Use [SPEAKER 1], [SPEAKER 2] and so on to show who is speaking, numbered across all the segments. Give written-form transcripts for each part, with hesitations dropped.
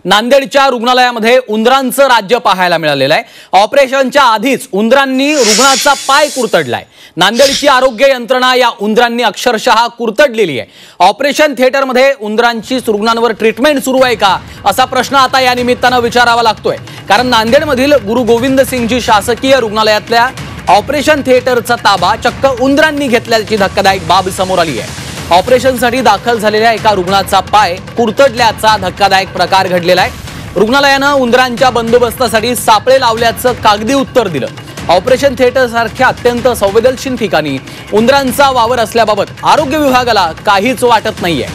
[SPEAKER 1] नांदेडच्या रुग्णालयामध्ये उंदरांचं राज्य पाहायला मिळालेलं आहे। ऑपरेशनच्या आधीच उंदरांनी रुग्णाचा पाय कुरतडलाय। नांदेडची आरोग्य यंत्रणा या उंदरांनी अक्षरशः कुरतडलेली आहे। ऑपरेशन थिएटरमध्ये उंदरांची रुग्णांवर ट्रीटमेंट सुरू आहे का असा प्रश्न आता या निमित्तानं विचारावा लागतोय, कारण नांदेडमधील गुरु गोविंद सिंगजी शासकीय रुग्णालयातल्या ऑपरेशन थिएटरचा ताबा चक्क उंदरांनी घेतल्याची धक्कादायक बाब समोर आली आहे। ऑपरेशनसाठी दाखल झालेल्या एका रुग्णाचा पाय कुरतडल्याचा धक्कादायक प्रकार घडलेला आहे। रुग्णालयानं उंदरांच्या बंदोबस्तासाठी सापळे लावल्याचं कागदी उत्तर दिलं। ऑपरेशन थिएटर सारख्या अत्यंत संवेदनशील ठिकाणी उंदरांचा वावर असल्याबाबत आरोग्य विभागाला काहीच वाटत नाहीये।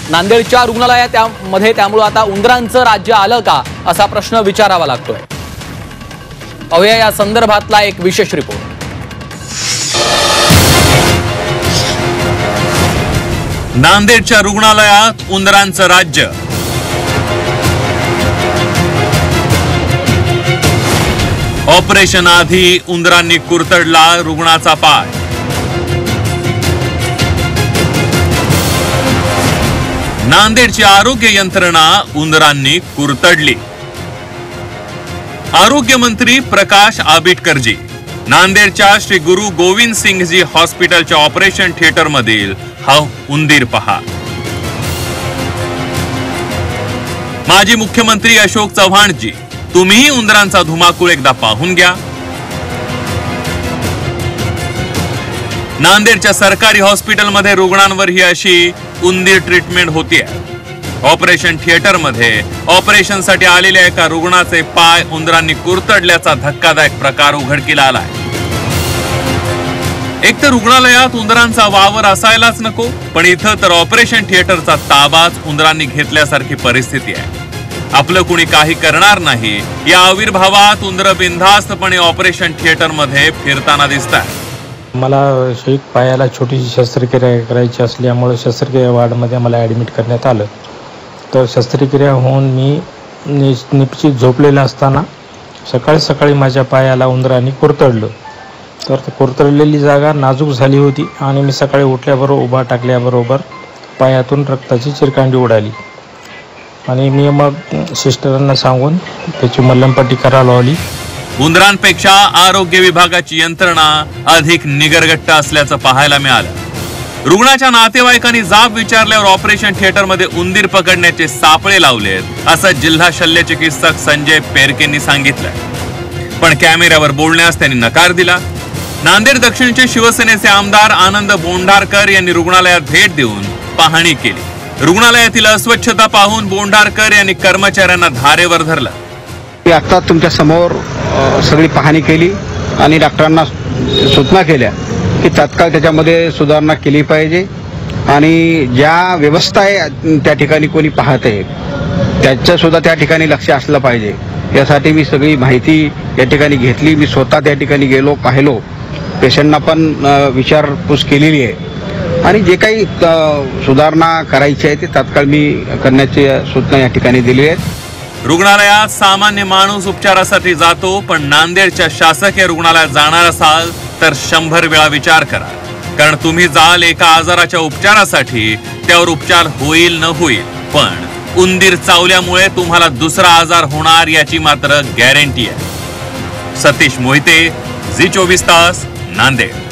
[SPEAKER 1] नांदेडच्या रुग्णालयामध्ये त्यामुळे आता उंदरांचं राज्य आलं का असा प्रश्न विचारावा लागतोय। पाहूया या संदर्भातला एक विशेष रिपोर्ट।
[SPEAKER 2] नांदेडच्या रुग्णालयात उंदरांचं राज्य। ऑपरेशन आधी उंदरांनी कुरतडला रुग्णाचा पाय। नांदेडची आरोग्य यंत्रणा उंदरांनी कुरतडली। आरोग्य मंत्री प्रकाश आबिटकरजी नांदेडच्या श्री गुरु गोविंद सिंगजी हॉस्पिटलच्या ऑपरेशन थिएटर मधील हा उंदीर पहा। माजी मुख्यमंत्री अशोक चव्हाणजी, तुम्ही उंदरांचा धुमाकूळ एकदा पाहून घ्या। नांदेडच्या सरकारी हॉस्पिटलमध्ये रुग्णांवर ही अशी उंदीर ट्रीटमेंट होतीये। ऑपरेशन थिएटर मध्ये ऑपरेशनसाठी आलेल्या एका रुग्णाचे पाय उंदरांनी कुरतडल्याचा धक्कादायक प्रकार उघडकीला आलाय। एक तर रुग्णालयात उंदरांचा वावर असायलाच नको, पण इथं तर ऑपरेशन थिएटरचा ताबाच उंदरांनी घेतल्यासारखी परिस्थिती आहे। आपलं कुणी काही करणार नाही या आविर्भावात उंदर बिनधास्तपणे ऑपरेशन थिएटर मध्ये फिरताना दिसतात।
[SPEAKER 3] मला एक पायाला छोटीशी शस्त्रक्रिया करायची असल्यामुळे शस्त्रक्रिया वार्डमध्ये मला ॲडमिट करण्यात आलं। तर शस्त्रक्रिया होऊन मी निपचित झोपलेला असताना सकाळी माझ्या पायाला उंदरांनी कुरतडलं। तर कुरतडलेली जागा नाजूक झाली होती आणि मी सकाळी उठल्याबरोबर उभा टाकल्याबरोबर पायातून रक्ताची चिरकांडी उडाली आणि मी मग सिस्टरांना सांगून त्याची मल्लमपट्टी करायला लावली।
[SPEAKER 2] उंदरांपेक्षा आरोग्य विभागाची यंत्रणा अधिक निगरगट्ट असल्याचं पाहायला मिळालं। रुग्णाच्या नातेवाईकांनी जाब विचारल्यावर ऑपरेशन थिएटर मध्ये उंदीर पकडण्याचे सापळे लावलेत असं जिल्हा शल्य चिकित्सक संजय पेरकेंनी सांगितलं, पण कॅमेऱ्यावर बोलण्यास त्यांनी नकार दिला। नांदेड दक्षिणचे शिवसेनेचे आमदार आनंद बोंढारकर यांनी रुग्णालयात भेट देऊन पाहणी केली। रुग्णालयातील अस्वच्छता पाहून बोंढारकर यांनी कर्मचाऱ्यांना धारेवर धरलं।
[SPEAKER 4] मी आता तुमच्या समोर सगळी पाहणी केली आणि डॉक्टरांना सूचना केल्या की तात्काळ त्याच्यामध्ये सुधारणा केली पाहिजे आणि ज्या व्यवस्था आहे त्या ठिकाणी कोणी पाहते त्याचं सुद्धा त्या ठिकाणी लक्ष असलं पाहिजे। यासाठी मी सगळी माहिती या ठिकाणी घेतली। मी स्वतः त्या ठिकाणी गेलो, पाहिलो, पेशंटना पण विचारपूस केलेली आहे आणि जे काही सुधारणा करायची आहे ते तात्काळ मी करण्याची सूचना या ठिकाणी दिली आहे।
[SPEAKER 2] रुग्णालयात सामान्य माणूस उपचारासाठी जातो, पण नांदेडच्या शासकीय रुग्णालयात जाणार असाल तर 100 वेळा विचार करा, कारण तुम्ही जाल एका आजाराच्या उपचारासाठी, त्यावर उपचार होईल न होईल, पण उंदीर चावल्यामुळे तुम्हाला दुसरा आजार होणार याची मात्र गॅरंटी आहे। सतीश मोहिते, झी24 तास, नांदेड।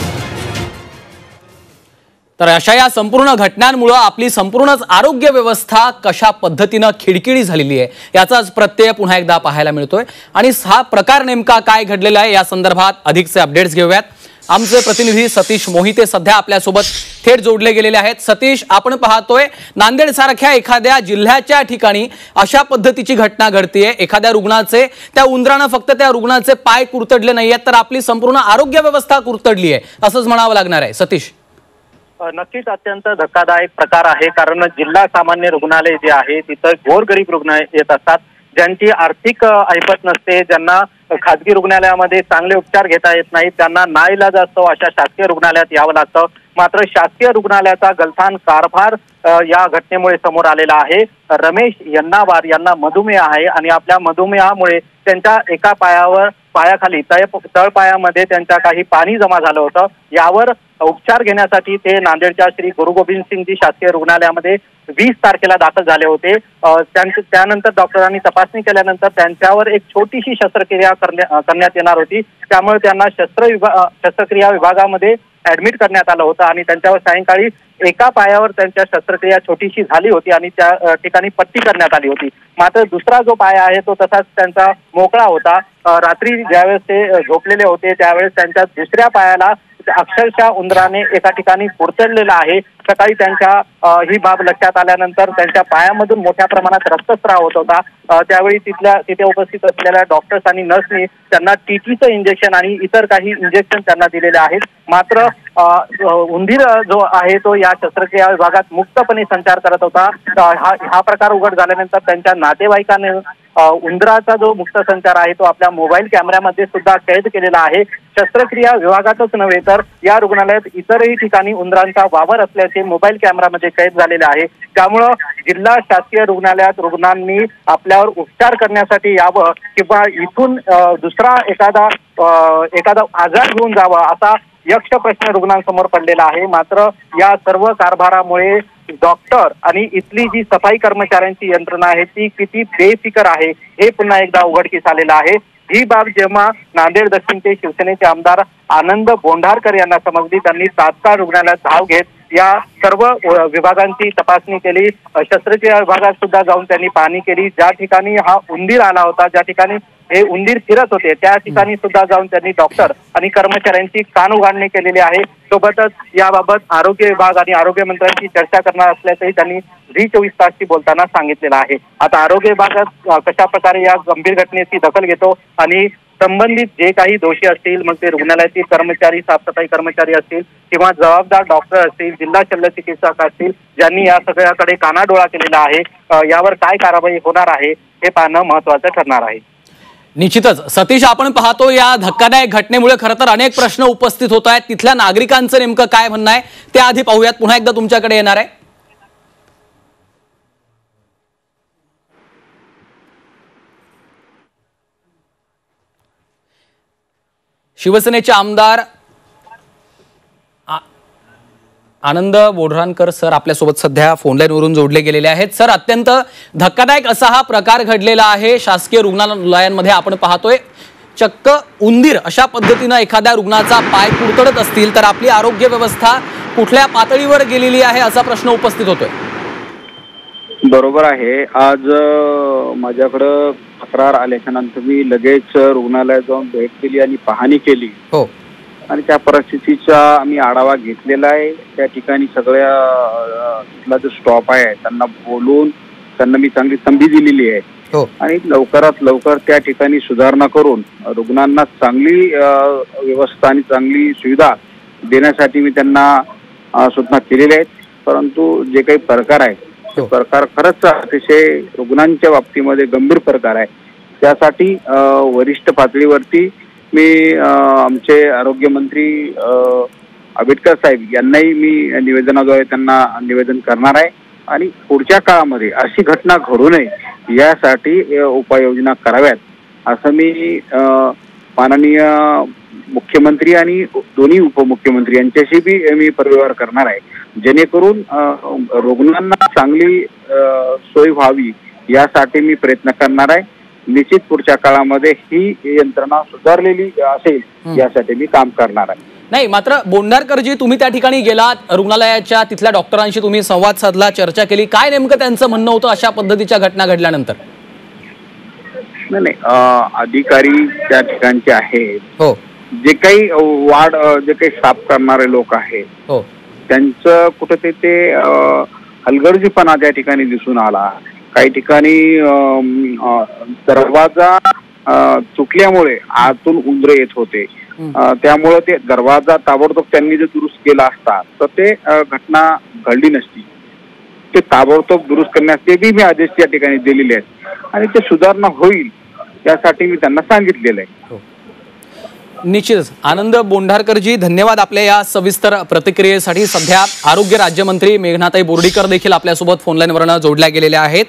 [SPEAKER 1] तर अशा या संपूर्ण घटनांमुळे आपली संपूर्णच आरोग्य व्यवस्था कशा पद्धतीने खिळखिळी झालेली आहे याचाच प्रत्यय पुन्हा एकदा पाहायला मिळतोय। आणि हा प्रकार नेमका काय घडलेला आहे या संदर्भात अधिकचे अपडेट्स घेऊयात। आमचे प्रतिनिधी सतीश मोहिते सध्या आपल्यासोबत थेट जोडले गेलेले आहेत। सतीश, आपण पाहतोय नांदेड सारख्या एखाद्या जिल्ह्याच्या ठिकाणी अशा पद्धतीची घटना घडतेय, एखाद्या रुग्णाचे त्या उंदरानं फक्त त्या रुग्णाचे पाय कुरतडले नाहीयेत तर आपली संपूर्ण आरोग्य व्यवस्था कुरतडली आहे असंच म्हणावं लागणार आहे। सतीश,
[SPEAKER 5] नक्कीच अत्यंत धक्कादायक प्रकार आहे, कारण जिल्हा सामान्य रुग्णालय जे आहे तिथं गोरगरीब रुग्ण येत असतात, ज्यांची आर्थिक ऐपत नसते, ज्यांना खाजगी रुग्णालयामध्ये चांगले उपचार घेता येत नाहीत, त्यांना नाईलाज असतो अशा शासकीय रुग्णालयात यावं लागतं। मात्र शासकीय रुग्णालयाचा गलथान कारभार या घटनेमुळे समोर आलेला आहे। रमेश यन्नावार यांना मधुमेह आहे आणि आपल्या मधुमेहामुळे त्यांच्या एका पायाखाली तळपायामध्ये त्यांच्या काही पाणी जमा झालं होतं। यावर उपचार घेण्यासाठी ते नांदेडच्या श्री गुरु गोविंद सिंगजी शासकीय रुग्णालयामध्ये 20 तारखेला दाखल झाले होते। त्यानंतर डॉक्टरांनी तपासणी केल्यानंतर त्यांच्यावर एक छोटीशी शस्त्रक्रिया करण्यात येणार होती। त्यामुळे त्यांना शस्त्रक्रिया विभागामध्ये ऍडमिट करण्यात आलं होतं आणि त्यांच्यावर सायंकाळी एका पायावर त्यांच्या शस्त्रक्रिया छोटीशी झाली होती आणि त्या ठिकाणी पट्टी करण्यात आली होती। मात्र दुसरा जो पाय आहे तो तसाच त्यांचा मोकळा होता। रात्री ज्यावेळेस ते झोपलेले होते त्यावेळेस त्यांच्या दुसऱ्या पायाला अक्षरशः उंदराने एका ठिकाणी कुरतडलेला आहे। सकाळी त्यांच्या ही बाब लक्षात आल्यानंतर त्यांच्या पायामधून मोठ्या प्रमाणात रक्तस्राव होत होता। त्यावेळी तिथे उपस्थित असलेल्या डॉक्टर्स आणि नर्सनी त्यांना टीटीचं इंजेक्शन आणि इतर काही इंजेक्शन त्यांना दिलेले आहेत। मात्र उंदीर जो आहे तो या शस्त्रक्रिया विभागात मुक्तपणे संचार करत होता। हा प्रकार उघड झाल्यानंतर त्यांच्या नातेवाईकांनी उंदराचा जो मुक्त संचार आहे तो आपल्या मोबाईल कॅमेऱ्यामध्ये सुद्धा कैद केलेला आहे। शस्त्रक्रिया विभागातच नव्हे तर या रुग्णालयात इतरही ठिकाणी उंदरांचा वावर असल्याचे मोबाईल कॅमेरामध्ये कैद झालेले आहे। त्यामुळं जिल्हा शासकीय रुग्णालयात रुग्णांनी आपल्यावर उपचार करण्यासाठी यावं किंवा इथून दुसरा एखादा आजार घेऊन जावा असा यक्ष प्रश्न रुग्णांसमोर पडलेला आहे। मात्र या सर्व कारभारामुळे डॉक्टर आणि इथली जी सफाई कर्मचाऱ्यांची यंत्रणा आहे ती किती बेफिकर आहे हे पुन्हा एकदा उघडकीस आलेलं आहे। ही बाब जेव्हा नांदेड दक्षिणचे शिवसेनेचे आमदार आनंद बोंढारकर यांना समजली त्यांनी तात्काळ रुग्णालयात धाव घेत या सर्व विभागांची तपासणी केली। शस्त्रक्रिया विभागात सुद्धा जाऊन त्यांनी पाहणी केली। ज्या ठिकाणी हा उंदीर आला होता ज्या ठिकाणी हे उंदीर फिरत होते त्या ठिकाणी सुद्धा जाऊन त्यांनी डॉक्टर आणि कर्मचाऱ्यांची कान उघडणी केलेली आहे। सोबतच याबाबत आरोग्य विभाग आणि आरोग्य मंत्र्यांची चर्चा करणार असल्याचंही त्यांनी झी24 तासशी बोलताना सांगितलेलं आहे। आता आरोग्य विभागात कशा प्रकारे या गंभीर घटनेची दखल घेतो आणि संबंधित जे काही दोषी असतील मग ते रुग्णालयातील कर्मचारी साफसफाई कर्मचारी असतील किंवा जबाबदार डॉक्टर असतील जिल्हा शल्य चिकित्सक असतील ज्यांनी या सगळ्याकडे कानाडोळा केलेला आहे यावर काय कारवाई होणार आहे हे पाहणं महत्त्वाचं ठरणार आहे।
[SPEAKER 1] निश्चितच सतीश, आपण पाहतो या धक्कादायक घटनेमुळे खरं तर अनेक प्रश्न उपस्थित होत आहेत। तिथल्या नागरिकांचं नेमकं काय म्हणणं आहे ते आधी पाहूयात, पुन्हा एकदा तुमच्याकडे येणार आहे। शिवसेनेचे आमदार आनंद बोढरानकर सर आपल्यासोबत सध्या फोनलाईनवरून जोडले गेलेले आहेत। सर, अत्यंत धक्कादायक असा हा प्रकार घडलेला आहे शासकीय रुग्णालयांमध्ये। आपण पाहतोय चक्क उंदीर अशा पद्धतीने एखाद्या रुग्णाचा पाय कुरतडत असतील तर आपली आरोग्य व्यवस्था कुठल्या पातळीवर गेलेली आहे असा प्रश्न उपस्थित होतोय।
[SPEAKER 4] बरोबर आहे। आज माझ्याकडे तक्रार आल्याच्या नंतर मी लगेच रुग्णालयात जाऊन भेट दिली आणि पाहणी केली।
[SPEAKER 1] हो, आणि
[SPEAKER 4] त्या परिस्थितीचा आम्ही आढावा घेतलेला आहे। त्या ठिकाणी सगळ्या तिथला जो स्टॉप आहे त्यांना बोलून त्यांना मी चांगली संधी दिलेली आहे।
[SPEAKER 1] हो,
[SPEAKER 4] आणि लवकरात लवकर त्या ठिकाणी सुधारणा करून रुग्णांना चांगली व्यवस्था आणि चांगली सुविधा देण्यासाठी मी त्यांना सूचना केलेल्या आहेत। परंतु जे काही प्रकार आहे ते प्रकार खरंच अतिशय रुग्णांच्या बाबतीमध्ये गंभीर प्रकार आहे। त्यासाठी वरिष्ठ पातळीवरती मी आमचे आरोग्यमंत्री आंबेडकर साहेब यांनाही मी निवेदनाद्वारे त्यांना निवेदन करणार आहे आणि पुढच्या काळामध्ये अशी घटना घडू नये यासाठी उपाययोजना कराव्यात असं मी माननीय मुख्यमंत्री आणि दोन्ही उपमुख्यमंत्री यांच्याशी बी मी परिवार करणार आहे, जेणेकरून रुग्णांना चांगली सोय व्हावी यासाठी मी प्रयत्न करणार आहे। निश्चित पुढच्या काळामध्ये ही यंत्रणा सुधारलेली असेल यासाठी मी काम करणार आहे।
[SPEAKER 1] नाही, मात्र बोंढारकरजी तुम्ही त्या ठिकाणी गेलात, रुग्णालयाच्या तिथल्या डॉक्टरांशी तुम्ही संवाद साधला, चर्चा केली, काय नेमकं त्यांचं म्हणणं होतं अशा पद्धतीच्या घटना घडल्यानंतर?
[SPEAKER 4] नाही, अधिकारी त्या ठिकाणचे आहेत,
[SPEAKER 1] हो,
[SPEAKER 4] जे काही वार्ड जे काही साफ करणारे लोक आहेत,
[SPEAKER 1] हो,
[SPEAKER 4] त्यांचं कुठे ते हलगर्जीपणा त्या ठिकाणी दिसून आला। काही ठिकाणी दरवाजा चुकल्यामुळे आतून उंदरे येत होते, त्यामुळे ते दरवाजा ताबडतोब त्यांनी जर दुरुस्त केला असता तर ते घटना घडली नसती। ते ताबडतोब दुरुस्त करण्याचे मी आदेश त्या ठिकाणी दिलेले आहेत आणि ते सुधारणा होईल यासाठी मी त्यांना सांगितलेलं आहे।
[SPEAKER 1] निश्चितच आनंद बोंढारकरजी, धन्यवाद आपल्या या सविस्तर प्रतिक्रियेसाठी। सध्या आरोग्य राज्यमंत्री मेघनाताई बोर्डीकर देखील आपल्यासोबत फोनलाईनवरून जोडल्या गेलेल्या आहेत।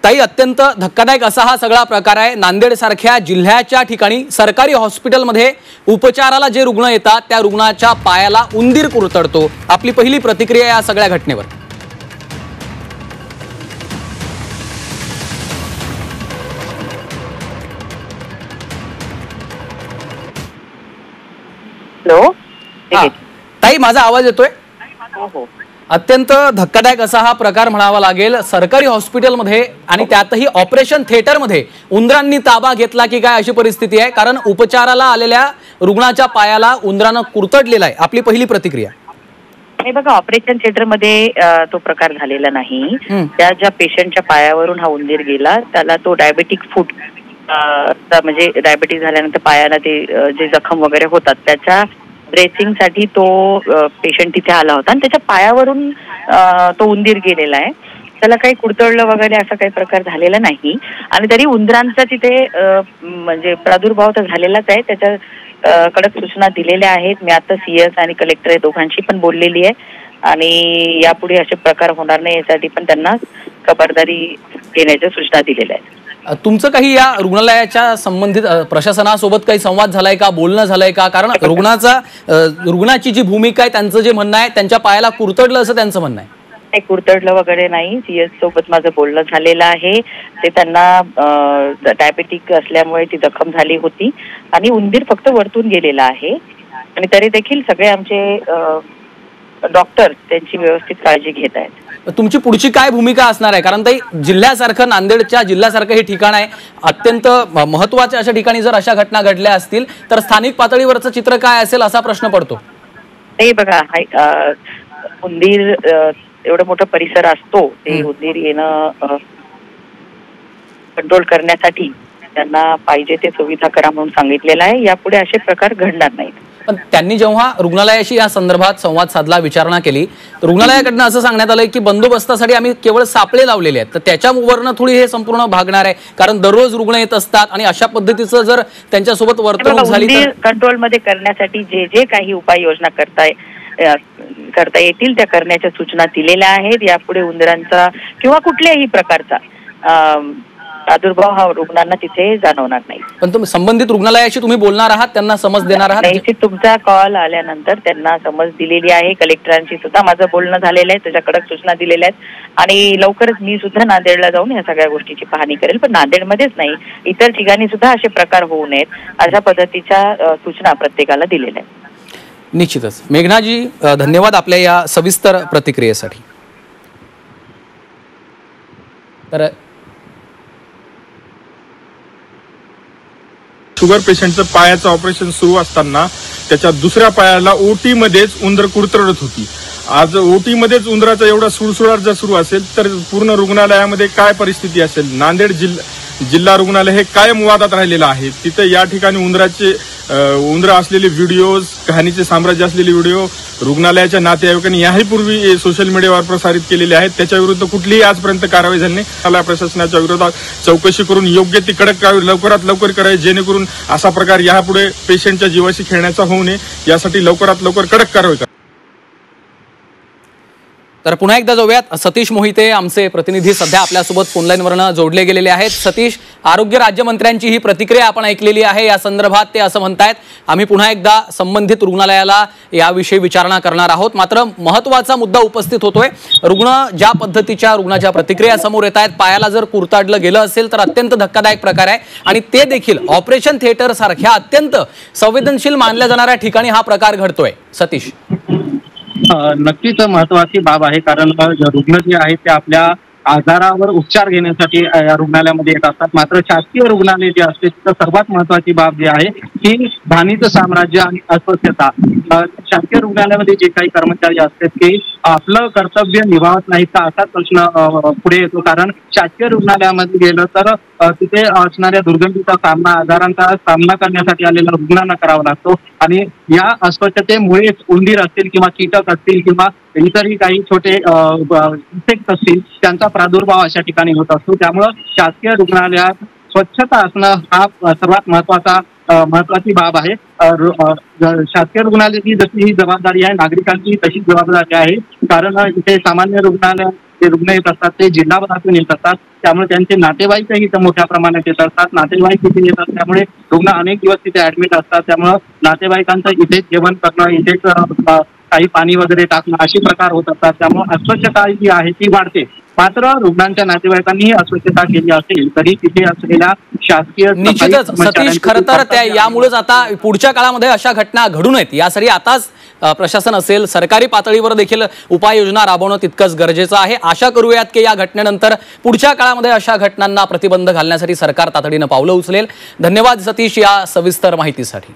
[SPEAKER 1] ताई, अत्यंत धक्कादायक असा हा सगळा प्रकार आहे. नांदेड सारख्या जिल्ह्याच्या ठिकाणी सरकारी हॉस्पिटलमध्ये उपचाराला जे रुग्ण येतात त्या रुग्णाच्या पायाला उंदीर कुरतडतो. आपली पहिली प्रतिक्रिया या सगळ्या घटनेवर.
[SPEAKER 6] हॅलो
[SPEAKER 1] ताई, माझा आवाज येतोय?
[SPEAKER 6] हो.
[SPEAKER 1] अत्यंत धक्कादायक असा हा प्रकार म्हणावा लागेल. सरकारी हॉस्पिटलमध्ये आणि त्यातही ऑपरेशन थिएटरमध्ये उंदरांनी ताबा घेतला की काय अशी परिस्थिती आहे. कारण उपचाराला आलेल्या रुग्णाच्या पायाला उंदरानं कुरतडलेला आहे. आपली पहिली प्रतिक्रिया.
[SPEAKER 6] हे बघा, ऑपरेशन थिएटरमध्ये तो प्रकार झालेला नाही. त्या ज्या पेशंटच्या पायावरून हा उंदीर गेला त्याला तो डायबेटिक फूट म्हणजे डायबेटिस झाल्यानंतर पायाला ते जे जखम वगैरे होतात त्याच्या ड्रेसिंगसाठी तो पेशंट तिथे आला होता आणि त्याच्या पायावरून तो उंदीर गेलेला आहे. त्याला काही कुरतडलं वगैरे असा काही प्रकार झालेला नाही. आणि तरी उंदरांचा तिथे म्हणजे प्रादुर्भाव तर झालेलाच आहे. त्याच्या कडक सूचना दिलेल्या आहेत. मी आता CS आणि कलेक्टर या दोघांशी पण बोललेली आहे आणि यापुढे असे प्रकार होणार नाही यासाठी पण त्यांना खबरदारी घेण्याच्या सूचना दिलेल्या आहेत.
[SPEAKER 1] तुमचं काही या रुग्णालयाच्या संबंधित प्रशासनासोबत काही संवाद झालाय का, बोलणं झालंय का? कारण रुग्णाची जी भूमिका आहे, त्यांचं जे म्हणणं आहे त्यांच्या पायाला कुरतडलं असं त्यांचं म्हणणं आहे.
[SPEAKER 6] नाही, कुरतडलं वगैरे नाही. CS सोबत माझं बोलणं झालेलं आहे. ते त्यांना डायबेटिक असल्यामुळे ती जखम झाली होती आणि उंदीर फक्त वरतून गेलेला आहे आणि तरी देखील सगळे आमचे डॉक्टर त्यांची व्यवस्थित काळजी घेत आहेत.
[SPEAKER 1] तुमची पुढची काय भूमिका असणार आहे? कारण ताई, जिल्ह्यासारखं, नांदेडच्या जिल्ह्यासारखं हे ठिकाण आहे, अत्यंत महत्वाच्या अशा ठिकाणी जर अशा घटना घडल्या असतील तर स्थानिक पातळीवरचं चित्र काय असेल असा प्रश्न पडतो.
[SPEAKER 6] ते बघा, उंदीर एवढा मोठा परिसर असतो, ते उंदीर येणं कंट्रोल करण्यासाठी त्यांना पाहिजे ते सुविधा करा म्हणून सांगितलेलं आहे. यापुढे असे प्रकार घडणार नाहीत.
[SPEAKER 1] पण त्यांनी जेव्हा रुग्णालयाशी या संदर्भात संवाद साधला, विचारणा केली, रुग्णालयाकडनं असं सांगण्यात आलंय की बंदोबस्तासाठी आम्ही केवळ सापळे लावलेले आहेत. तर त्याच्यावरनं थोडी हे संपूर्ण भागणार आहे. कारण दररोज रुग्ण येत असतात आणि अशा पद्धतीचं जर त्यांच्यासोबत वर्तणूक झाली तर
[SPEAKER 6] कंट्रोलमध्ये करण्यासाठी जे जे काही उपाययोजना करता येतील त्या करण्याच्या सूचना दिलेल्या आहेत. यापुढे उंदरांचा किंवा कुठल्याही प्रकारचा प्रादुर्भाव हा रुग्णांना तिथे जाणवणार नाही.
[SPEAKER 1] पण तुम्ही संबंधित रुग्णालयाशी तुम्ही बोलणार आहात, त्यांना समज देणार आहात?
[SPEAKER 6] निश्चित तुमचा कॉल आल्यानंतर त्यांना समज दिलेली आहे. कलेक्टरांशी सुद्धा माझं बोलणं झालेलं आहे. त्याच्या कडक सूचना दिलेल्या आहेत आणि लवकरच मी सुद्धा नांदेडला जाऊन या सगळ्या गोष्टीची पाहणी करेल. पण नांदेडमध्येच नाही, इतर ठिकाणी सुद्धा असे प्रकार होऊ नयेत अशा पद्धतीच्या सूचना प्रत्येकाला दिलेल्या आहेत.
[SPEAKER 1] निश्चितच. मेघनाजी, धन्यवाद आपल्या या सविस्तर प्रतिक्रियेसाठी. तर
[SPEAKER 7] शुगर पेशंटचं पायाचं ऑपरेशन सुरू असताना त्याच्या दुसऱ्या पायाला OT मध्येच उंदर कुरतडत होती. आज OT मध्येच उंदराचा एवढा सुळसुळाट जर सुरू असेल तर पूर्ण रुग्णालयामध्ये काय परिस्थिती असेल? नांदेड जिल्हा रुग्णालय हे कायम वादात राहिलेलं आहे. तिथे या ठिकाणी उंदर असलेले व्हिडिओज, कहाणीचे साम्राज्य असलेले व्हिडिओ रुग्णालयाच्या नातेवाईकांनी याहीपूर्वी सोशल मीडियावर प्रसारित केलेले आहेत. त्याच्या विरुद्ध कुठलीही आजपर्यंत कारवाई झाली नाही. प्रशासनाच्या विरोधात चौकशी करून योग्य ती कडक कारवाई लवकरात लवकर करावी, जेणेकरून असा प्रकार यापुढे पेशंटच्या जीवाशी खेळण्याचा होऊ नये, यासाठी लवकरात लवकर कडक कारवाई करा.
[SPEAKER 1] तर पुन्हा एकदा जाऊयात. सतीश मोहिते आमचे प्रतिनिधी सध्या आपल्यासोबत फोनलाईनवरनं जोडले गेलेले आहेत. सतीश, आरोग्य राज्यमंत्र्यांची ही प्रतिक्रिया आपण ऐकलेली आहे. या संदर्भात ते असं म्हणतायत, आम्ही पुन्हा एकदा संबंधित रुग्णालयाला याविषयी विचारणा करणार आहोत. मात्र महत्वाचा मुद्दा उपस्थित होतोय. ज्या पद्धतीच्या रुग्णाच्या प्रतिक्रिया समोर येत आहेत, पायाला जर कुरतडलं गेलं असेल तर अत्यंत धक्कादायक प्रकार आहे आणि ते देखील ऑपरेशन थिएटर सारख्या अत्यंत संवेदनशील मानल्या जाणाऱ्या ठिकाणी हा प्रकार घडतोय. सतीश,
[SPEAKER 8] नक्कीच महत्वाची बाब आहे. कारण रुग्ण जे आहेत ते आपल्या आजारावर उपचार घेण्यासाठी या रुग्णालयामध्ये येत असतात. मात्र शासकीय रुग्णालय जे असते तिथं सर्वात महत्वाची बाब जी आहे की धानीचं साम्राज्य आणि अस्वस्थता. शासकीय रुग्णालयामध्ये जे काही कर्मचारी असतात ते आपलं कर्तव्य निभावत नाहीत का असा प्रश्न पुढे येतो. कारण शासकीय रुग्णालयामध्ये गेलं तर तिथे असणाऱ्या दुर्गंधीचा सामना, आजारांचा सामना करण्यासाठी आलेल्या रुग्णांना करावा लागतो आणि या अस्वच्छतेमुळेच उंदीर असतील किंवा कीटक असतील किंवा इतरही काही छोटे इन्सेक्ट असतील त्यांचा प्रादुर्भाव अशा ठिकाणी होत असतो. त्यामुळं शासकीय रुग्णालयात स्वच्छता असणं हा सर्वात महत्वाची बाब आहे. शासकीय रुग्णालयाची जशी ही जबाबदारी आहे, नागरिकांची तशी जबाबदारी आहे. कारण इथे सामान्य रुग्णालय जे रुग्ण येत असतात ते जिल्हाभरातून येत असतात, त्यामुळे त्यांचे नातेवाईकही इथं मोठ्या प्रमाणात येत असतात. नातेवाईक इथे येतात त्यामुळे रुग्ण अनेक दिवस तिथे ऍडमिट असतात. त्यामुळे नातेवाईकांचं इथेच जेवण करणं, इथेच काही पाणी वगैरे टाकणं असे प्रकार होत असतात. त्यामुळे अस्वच्छता जी आहे ती वाढते. मात्र रुग्णांच्या नातेवाईकांनी अस्वच्छता केली असेल तरी तिथे असलेल्या शासकीय
[SPEAKER 1] निश्चितच सतीश, खरं तर यामुळेच आता पुढच्या काळामध्ये अशा घटना घडू नयेत यासाठी आताच प्रशासन असेल, सरकारी पातळीवर देखील उपाययोजना राबवणं तितकंच गरजेचं आहे. आशा करूयात की या घटनेनंतर पुढच्या काळामध्ये अशा घटनांना प्रतिबंध घालण्यासाठी सरकार तातडीनं पावलं उचलेल. धन्यवाद सतीश या सविस्तर माहितीसाठी.